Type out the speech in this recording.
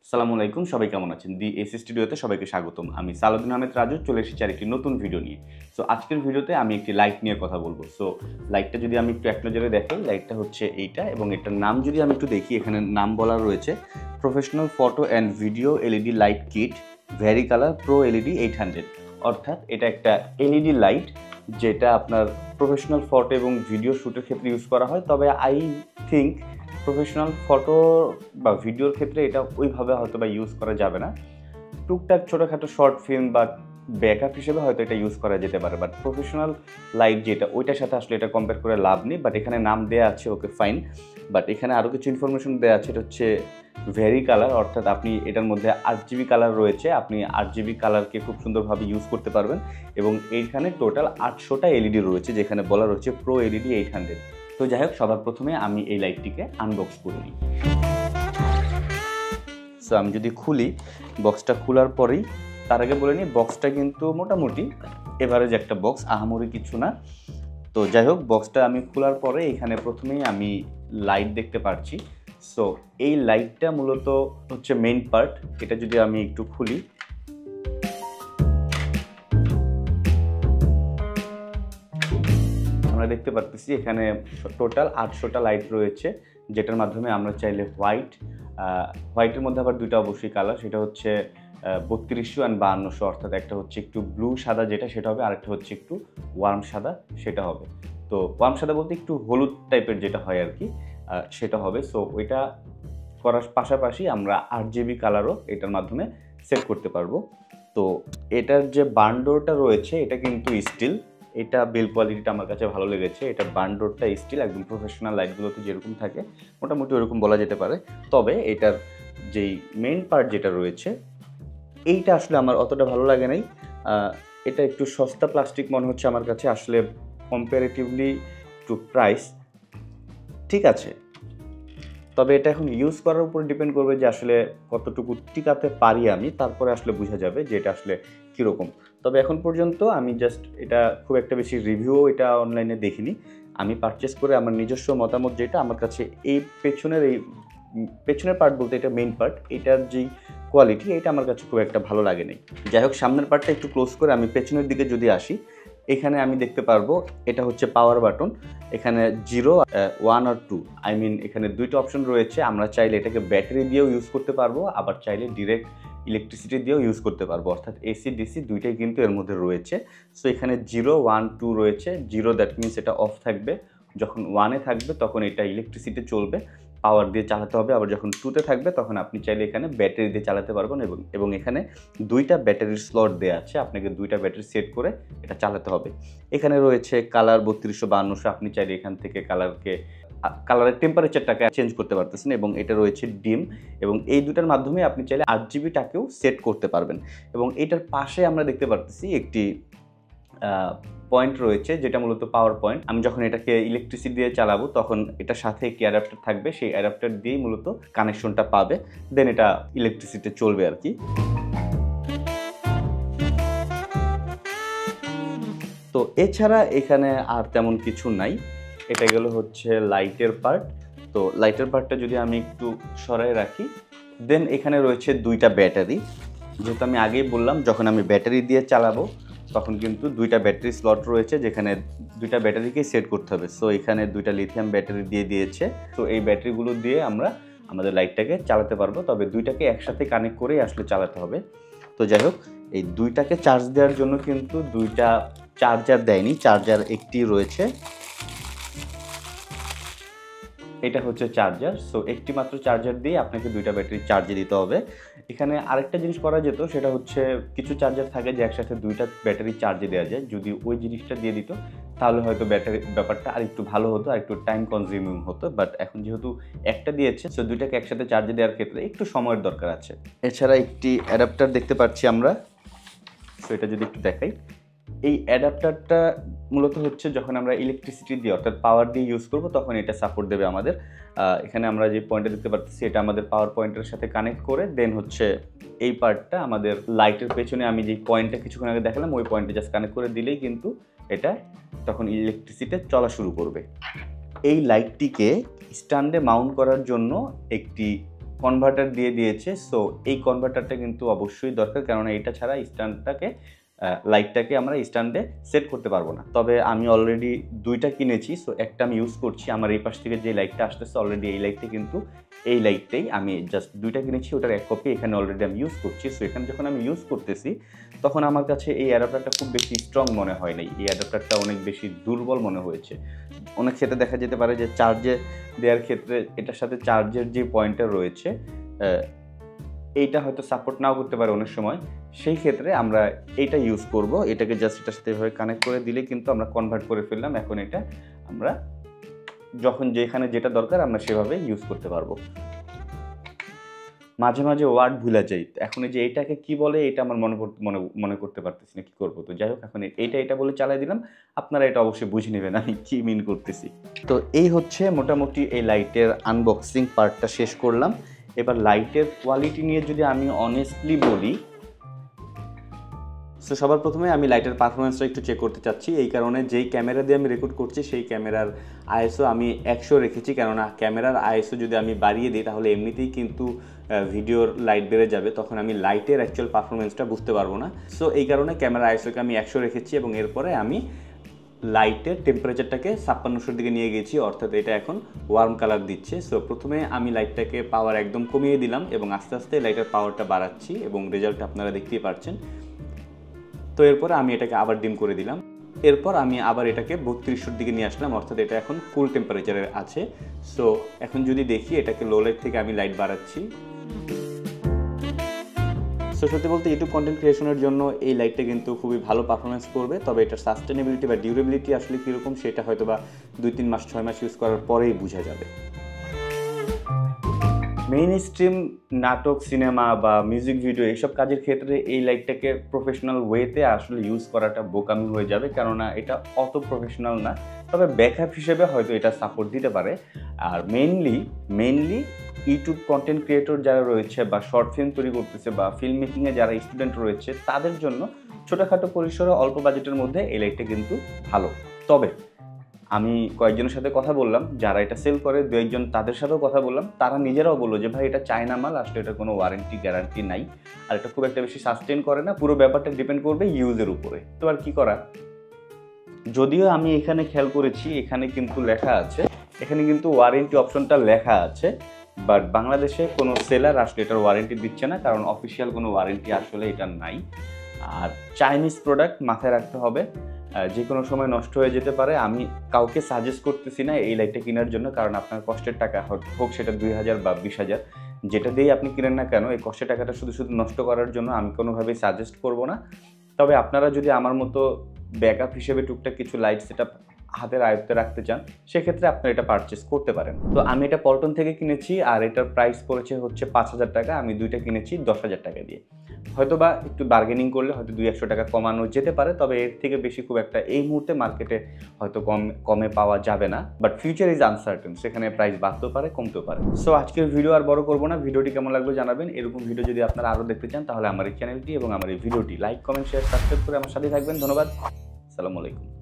আসসালামু আলাইকুম, সবাই কেমন আছেন? দি এসি স্টুডিওতে সবাইকে স্বাগতম। আমি সালাউদ্দিন আহমেদ রাজু চলে এসেছি আরেকটি নতুন ভিডিও নিয়ে। সো আজকের ভিডিওতে আমি একটি লাইট নিয়ে কথা বলবো। সো লাইটটা যদি আমি একটু এক নজরে দেখাই, লাইটটা হচ্ছে এইটা এবং এটার নাম যদি আমি একটু দেখি, এখানে নাম বলা রয়েছে professional photo and video LED light kit vary colour pro LED 800। অর্থাৎ এটা একটা এলইডি লাইট যেটা আপনার প্রফেশনাল ফটো এবং ভিডিও শ্যুটের ক্ষেত্রে ইউজ করা হয়। তবে আই থিঙ্ক প্রফেশনাল ফটো বা ভিডিওর ক্ষেত্রে এটা ওইভাবে হয়তো বা ইউজ করা যাবে না। টুকটাক ছোটোখাটো শর্ট ফিল্ম বা ব্যাকআপ হিসেবে হয়তো এটা ইউজ করা যেতে পারে, বাট প্রফেশনাল লাইট যেটা ওইটার সাথে আসলে এটা কম্পেয়ার করে লাভ নেই। বাট এখানে নাম দেওয়া আছে, ওকে ফাইন। বাট এখানে আরও কিছু ইনফরমেশন দেওয়া আছে। এটা হচ্ছে ভেরি কালার, অর্থাৎ আপনি এটার মধ্যে 8GB কালার রয়েছে। আপনি 8GB কালারকে খুব সুন্দরভাবে ইউজ করতে পারবেন এবং এইখানে টোটাল 800টা এলইডি রয়েছে, যেখানে বলা রয়েছে প্রো এলইডি 800। তো যাই হোক, সবার প্রথমে আমি এই লাইটটিকে আনবক্স করে নিই। সো আমি যদি খুলি, বক্সটা খোলার পরেই তার আগে বলে নিই, বক্সটা কিন্তু মোটামুটি এভারেজ একটা বক্স, আহামরি কিছু না। তো যাই হোক, বক্সটা আমি খোলার পরে এখানে প্রথমেই আমি লাইট দেখতে পাচ্ছি। সো এই লাইটটা মূলত হচ্ছে মেইন পার্ট। এটা যদি আমি একটু খুলি, আমরা দেখতে পাচ্ছি এখানে টোটাল 800টা লাইট রয়েছে, যেটার মাধ্যমে আমরা চাইলে হোয়াইটের মধ্যে আবার দুইটা অবশ্যই কালার, সেটা হচ্ছে 3200 আর 5200। অর্থাৎ একটা হচ্ছে একটু ব্লু সাদা যেটা, সেটা হবে, আরেকটা হচ্ছে একটু ওয়ার্ম সাদা, সেটা হবে। তো ওয়ার্ম সাদা বলতে একটু হলুদ টাইপের যেটা হয় আর কি, সেটা হবে। সো ওইটা করার পাশাপাশি আমরা 8GB কালারও এটার মাধ্যমে সেট করতে পারবো। তো এটার যে বার্নডোরটা রয়েছে এটা কিন্তু স্টিল। এটা বিল কোয়ালিটিটা আমার কাছে ভালো লেগেছে। এটা বার্নডোরটা স্টিল, একদম প্রফেশনাল লাইটগুলোতে যেরকম থাকে মোটামুটি ওরকম বলা যেতে পারে। তবে এটার যেই মেইন পার্ট যেটা রয়েছে এইটা আসলে আমার অতটা ভালো লাগে নাই। এটা একটু সস্তা প্লাস্টিক মনে হচ্ছে আমার কাছে, আসলে কম্পারেটিভলি টু প্রাইস ঠিক আছে। তবে এটা এখন ইউজ করার উপর ডিপেন্ড করবে যে আসলে কতটুকু টিকাতে পারি আমি, তারপরে আসলে বোঝা যাবে যে এটা আসলে কীরকম। তবে এখন পর্যন্ত আমি জাস্ট এটা খুব একটা বেশি রিভিউ এটা অনলাইনে দেখিনি। আমি পারচেস করে আমার নিজস্ব মতামত যেটা, আমার কাছে এই পেছনের পার্ট বলতে এটা মেইন পার্ট, এটার যেই কোয়ালিটি এটা আমার কাছে খুব একটা ভালো লাগে নাই। যাই হোক, সামনের পার্টটা একটু ক্লোজ করে আমি পেছনের দিকে যদি আসি, এখানে আমি দেখতে পারবো এটা হচ্ছে পাওয়ার বাটন। এখানে 0, 1 আর 2, আই মিন এখানে দুইটা অপশন রয়েছে। আমরা চাইলে এটাকে ব্যাটারি দিয়েও ইউজ করতে পারবো, আবার চাইলে ডিরেক্ট ইলেকট্রিসিটি দিয়েও ইউজ করতে পারবো, অর্থাৎ এসি ডিসি দুইটাই কিন্তু এর মধ্যে রয়েছে। সো এখানে 0, 1, 2 রয়েছে। 0 দ্যাট মিনস এটা অফ থাকবে, যখন 1-এ থাকবে তখন এটা ইলেকট্রিসিটি চলবে, পাওয়ার দিয়ে চালাতে হবে। আবার যখন 2-তে থাকবে তখন আপনি চাইলে এখানে ব্যাটারি দিয়ে চালাতে পারবেন এবং এখানে দুইটা ব্যাটারির স্লট দেওয়া আছে, আপনাকে দুইটা ব্যাটারি সেট করে এটা চালাতে হবে। এখানে রয়েছে কালার 3200 বা 5200, আপনি চাইলে এখান থেকে কালারের টেম্পারেচারটাকে চেঞ্জ করতে পারতেছেন এবং এটা রয়েছে ডিম, এবং এই দুটার মাধ্যমে আপনি চাইলে 8GBটাকেও সেট করতে পারবেন। এবং এটার পাশে আমরা দেখতে পারতেছি একটি পয়েন্ট রয়েছে যেটা মূলত পাওয়ার পয়েন্ট। আমি যখন এটাকে ইলেকট্রিসিটি দিয়ে চালাবো তখন এটার সাথে একটি অ্যাডাপ্টার থাকবে, সেই অ্যাডাপ্টার দিয়েই মূলত কানেকশনটা পাবে, দেন এটা ইলেকট্রিসিটি চলবে আর কি। তো এছাড়া এখানে আর তেমন কিছু নাই। এটা গেল হচ্ছে লাইটের পার্ট। তো লাইটের পার্টটা যদি আমি একটু সরাই রাখি, দেন এখানে রয়েছে দুইটা ব্যাটারি। যেহেতু আমি আগেই বললাম যখন আমি ব্যাটারি দিয়ে চালাবো তখন কিন্তু দুইটা ব্যাটারি স্লট রয়েছে, যেখানে দুইটা ব্যাটারিকেই সেট করতে হবে। সো এখানে দুইটা লিথিয়াম ব্যাটারি দিয়ে দিয়েছে। তো এই ব্যাটারিগুলো দিয়ে আমরা আমাদের লাইটটাকে চালাতে পারবো, তবে দুইটাকে একসাথে কানেক্ট করেই আসলে চালাতে হবে। তো যাই হোক, এই দুইটাকে চার্জ দেওয়ার জন্য কিন্তু দুইটা চার্জার দেয়নি, চার্জার একটি রয়েছে, এটা হচ্ছে চার্জার। সো একটি মাত্র চার্জার দিয়ে আপনাকে দুইটা ব্যাটারি চার্জে দিতে হবে। এখানে আরেকটা জিনিস করা যেত, সেটা হচ্ছে কিছু চার্জার থাকে যে একসাথে দুইটা ব্যাটারি চার্জে দেওয়া যায়। যদি ওই জিনিসটা দিয়ে দিত তাহলে হয়তো ব্যাটারি ব্যাপারটা আর একটু ভালো হতো, আর একটু টাইম কনজিউমিং হতো। বাট এখন যেহেতু একটা দিয়েছে, সো দুইটাকে একসাথে চার্জে দেওয়ার ক্ষেত্রে একটু সময়ের দরকার আছে। এছাড়া একটি অ্যাডাপ্টার দেখতে পাচ্ছি আমরা। সো এটা যদি একটু দেখাই, এই অ্যাডাপ্টারটা মূলত হচ্ছে যখন আমরা ইলেকট্রিসিটি দিয়ে অর্থাৎ পাওয়ার দিয়ে ইউজ করব তখন এটা সাপোর্ট দেবে আমাদের। এখানে আমরা যে পয়েন্টটা দেখতে পাচ্ছি এটা আমাদের পাওয়ার পয়েন্টের সাথে কানেক্ট করে দেন হচ্ছে এই পার্টটা আমাদের লাইটের পেছনে আমি যে পয়েন্টটা কিছুক্ষণ আগে দেখালাম ওই পয়েন্টে জাস্ট কানেক্ট করে দিলেই কিন্তু এটা তখন ইলেকট্রিসিটি চলা শুরু করবে। এই লাইটটিকে স্ট্যান্ডে মাউন্ট করার জন্য একটি কনভার্টার দিয়ে দিয়েছে। সো এই কনভার্টারটা কিন্তু অবশ্যই দরকার, কেননা এটা ছাড়া লাইটটাকে আমরা স্ট্যান্ডে সেট করতে পারবো না। তবে আমি অলরেডি দুইটা কিনেছি, সো একটা আমি ইউজ করছি। আমার এই পাশ থেকে যে লাইটটা আসতেছে অলরেডি এই লাইটটা কিন্তু এই লাইটটাই আমি জাস্ট দুইটা কিনেছি, ওটার এক কপি এখানে অলরেডি আমি ইউজ করছি। সো এখানে যখন আমি ইউজ করতেছি তখন আমার কাছে এই অ্যাডাপ্টারটা খুব বেশি স্ট্রং মনে হয় নাই, এই অ্যাডাপ্টারটা অনেক বেশি দুর্বল মনে হয়েছে। অনেক ক্ষেত্রে দেখা যেতে পারে যে চার্জে দেওয়ার ক্ষেত্রে এটার সাথে চার্জের যে পয়েন্টটা রয়েছে এইটা হয়তো সাপোর্ট নাও করতে পারে অনেক সময়। সেই ক্ষেত্রে আমরা এইটা ইউজ করব, এটাকে জাস্ট এটার সাথে এভাবে কানেক্ট করে দিলে কিন্তু আমরা কনভার্ট করে ফেললাম। এখন এটা আমরা যখন যেখানে যেটা দরকার আমরা সেভাবে ইউজ করতে পারবো। মাঝে মাঝে ওয়ার্ড ভুলে যাই, এখন এই যে এটাকে কি বলে এটা আমার মনে করতে পারতেছি না, কি করবো। তো যাই হোক, এখন এটা বলে চালাই দিলাম, আপনারা এটা অবশ্যই বুঝে নেবেন আমি কি মিন করতেছি। তো এই হচ্ছে মোটামুটি এই লাইটের আনবক্সিং পার্টটা শেষ করলাম। এবার লাইটের কোয়ালিটি নিয়ে যদি আমি অনেস্টলি বলি, সো সবার প্রথমে আমি লাইটের পারফরমেন্সটা একটু চেক করতে চাচ্ছি। এই কারণে যেই ক্যামেরা দিয়ে আমি রেকর্ড করছি সেই ক্যামেরার আইএসও আমি 100 রেখেছি, কেননা ক্যামেরার আইএসও যদি আমি বাড়িয়ে দিই তাহলে এমনিতেই কিন্তু ভিডিওর লাইট বেড়ে যাবে, তখন আমি লাইটের অ্যাকচুয়াল পারফরমেন্সটা বুঝতে পারবো না। সো এই কারণে ক্যামেরা আইএসওকে আমি 100 রেখেছি এবং এরপরে আমি লাইটের টেম্পারেচারটাকে 5600-র দিকে নিয়ে গেছি, অর্থাৎ এটা এখন ওয়ার্ম কালার দিচ্ছে। সো প্রথমে আমি লাইটটাকে পাওয়ার একদম কমিয়ে দিলাম এবং আস্তে আস্তে লাইটের পাওয়ারটা বাড়াচ্ছি এবং রেজাল্টটা আপনারা দেখতেই পাচ্ছেন। তো এরপরে আমি এটাকে আবার ডিম করে দিলাম। এরপর আমি আবার এটাকে 3200-র দিকে নিয়ে আসলাম, অর্থাৎ এটা এখন কুল টেম্পারেচারে আছে। সো এখন যদি দেখি এটাকে লো লাইট থেকে আমি লাইট বাড়াচ্ছি। সো সত্যি বলতে ইউটিউব কন্টেন্ট ক্রিয়েশনের জন্য এই লাইটটা কিন্তু খুবই ভালো পারফরমেন্স করবে, তবে এটার সাস্টেনেবিলিটি বা ডিউরেবিলিটি আসলে কীরকম সেটা হয়তো বা 2-3 মাস 6 মাস ইউজ করার পরেই বোঝা যাবে। মেইন স্ট্রিম নাটক, সিনেমা বা মিউজিক ভিডিও এইসব কাজের ক্ষেত্রে এই লাইটটাকে প্রফেশনাল ওয়েতে আসলে ইউজ করাটা বোকামি হয়ে যাবে, কেননা এটা অত প্রফেশনাল না। তবে ব্যাকআপ হিসেবে হয়তো এটা সাপোর্ট দিতে পারে। আর মেইনলি ইউটিউব কন্টেন্ট ক্রিয়েটর যারা রয়েছে বা শর্ট ফিল্ম তৈরি করতেছে বা ফিল্ম মেকিংয়ে যারা স্টুডেন্ট রয়েছে তাদের জন্য ছোটোখাটো পরিসরে অল্প বাজেটের মধ্যে এই লাইটটা কিন্তু ভালো। তবে আমি কয়েকজনের সাথে কথা বললাম যারা এটা সেল করে, 2-1 জন তাদের সাথেও কথা বললাম, তারা নিজেরাও বললো যে ভাই এটা চায়না মাল, আসলে এটা কোনো ওয়ারেন্টি গ্যারান্টি নাই, আর এটা খুব একটা বেশি সাস্টেন করে না, পুরো ব্যাপারটা ডিপেন্ড করবে ইউজের উপরে। তো আর কি করা। যদিও আমি এখানে খেয়াল করেছি এখানে কিন্তু লেখা আছে, এখানে কিন্তু ওয়ারেন্টি অপশনটা লেখা আছে, বাট বাংলাদেশে কোনো সেলার আসলে এটার ওয়ারেন্টি দিচ্ছে না, কারণ অফিসিয়াল কোনো ওয়ারেন্টি আসলে এটা নাই। আর চাইনিজ প্রোডাক্ট মাথায় রাখতে হবে, যে কোনো সময় নষ্ট হয়ে যেতে পারে। আমি কাউকে সাজেস্ট করতেছি না এই লাইটটা কেনার জন্য, কারণ আপনার কষ্টের টাকা হোক সেটা 2000 বা 20000, যেটা দিয়েই আপনি কিনেন না কেন, এই কষ্টের টাকাটা শুধু নষ্ট করার জন্য আমি কোনোভাবেই সাজেস্ট করব না। তবে আপনারা যদি আমার মতো ব্যাকআপ হিসেবে টুকটাক কিছু লাইট সেটআপ হাতের আয়ত্তে রাখতে চান সেক্ষেত্রে আপনারা এটা পারচেস করতে পারেন। তো আমি এটা পল্টন থেকে কিনেছি আর এটার প্রাইস পড়েছে হচ্ছে 5000 টাকা। আমি দুইটা কিনেছি 10000 টাকা দিয়ে। হয়তো বা একটু বার্গেনিং করলে হয়তো 200-100 টাকা কমানো যেতে পারে, তবে এর থেকে বেশি খুব একটা এই মুহূর্তে মার্কেটে হয়তো কমে পাওয়া যাবে না। বাট ফিউচার ইজ আনসার্টেন, সেখানে প্রাইস বাড়তেও পারে কমতেও পারে। সো আজকের ভিডিও আর বড় করবো না, ভিডিওটি কেমন লাগবে জানাবেন। এরকম ভিডিও যদি আপনারা আরও দেখতে চান তাহলে আমার এই চ্যানেলটি এবং আমার এই ভিডিওটি লাইক, কমেন্ট, শেয়ার, সাবস্ক্রাইব করে আমার সাথে থাকবেন। ধন্যবাদ। আসসালামু আলাইকুম।